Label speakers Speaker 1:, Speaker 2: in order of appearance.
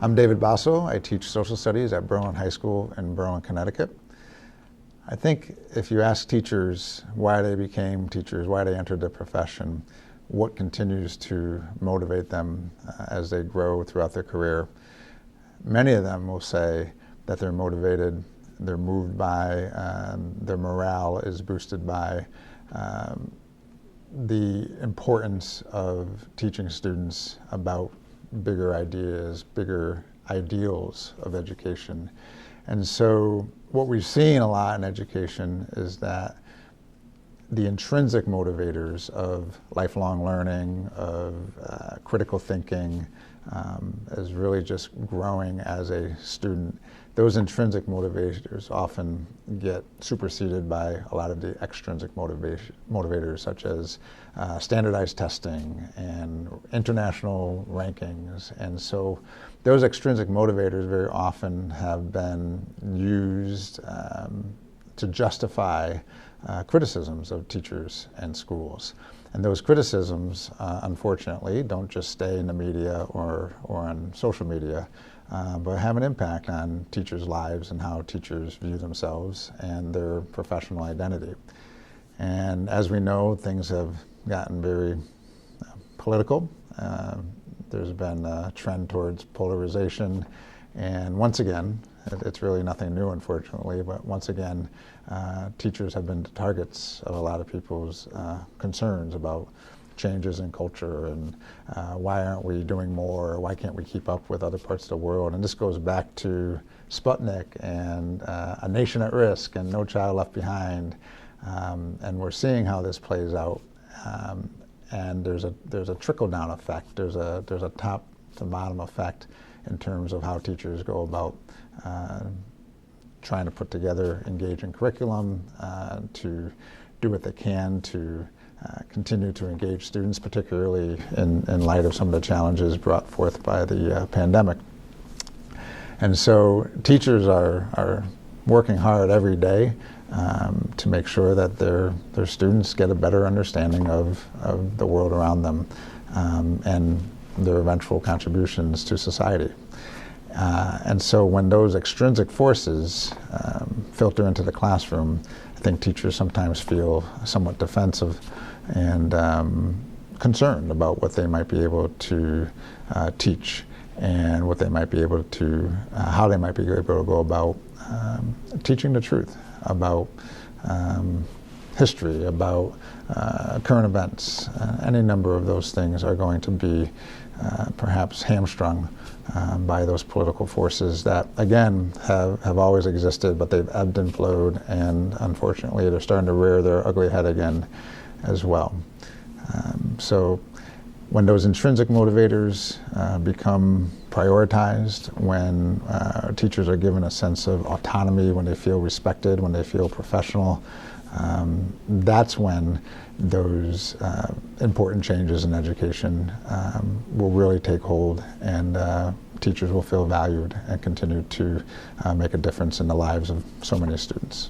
Speaker 1: I'm David Bosso. I teach social studies at Berlin High School in Berlin, Connecticut. I think if you ask teachers why they became teachers, why they entered the profession, what continues to motivate them as they grow throughout their career, many of them will say that they're motivated, they're moved by, their morale is boosted by the importance of teaching students about bigger ideas, bigger ideals of education. And so what we've seen a lot in education is that the intrinsic motivators of lifelong learning, of critical thinking, is really just growing as a student. Those intrinsic motivators often get superseded by a lot of the extrinsic motivators, such as standardized testing and international rankings. And so those extrinsic motivators very often have been used to justify criticisms of teachers and schools. And those criticisms, unfortunately, don't just stay in the media or on social media, but have an impact on teachers' lives and how teachers view themselves and their professional identity. And as we know, things have gotten very political. There's been a trend towards polarization, and once again, it's really nothing new, unfortunately, but once again, teachers have been targets of a lot of people's concerns about changes in culture and why aren't we doing more, why can't we keep up with other parts of the world. And this goes back to Sputnik and A Nation at Risk and No Child Left Behind. And we're seeing how this plays out. And there's a trickle-down effect. There's a top-to-bottom effect in terms of how teachers go about trying to put together engaging curriculum, to do what they can to continue to engage students, particularly in light of some of the challenges brought forth by the pandemic. And so teachers are working hard every day to make sure that their students get a better understanding of the world around them and their eventual contributions to society. And so when those extrinsic forces filter into the classroom, I think teachers sometimes feel somewhat defensive and concerned about what they might be able to teach and what they might be able to, how they might be able to go about teaching the truth about history, about current events. Any number of those things are going to be perhaps hamstrung by those political forces that, again, have always existed, but they've ebbed and flowed, and unfortunately they're starting to rear their ugly head again as well. So when those intrinsic motivators become prioritized, when teachers are given a sense of autonomy, when they feel respected, when they feel professional, that's when those important changes in education will really take hold, and teachers will feel valued and continue to make a difference in the lives of so many students.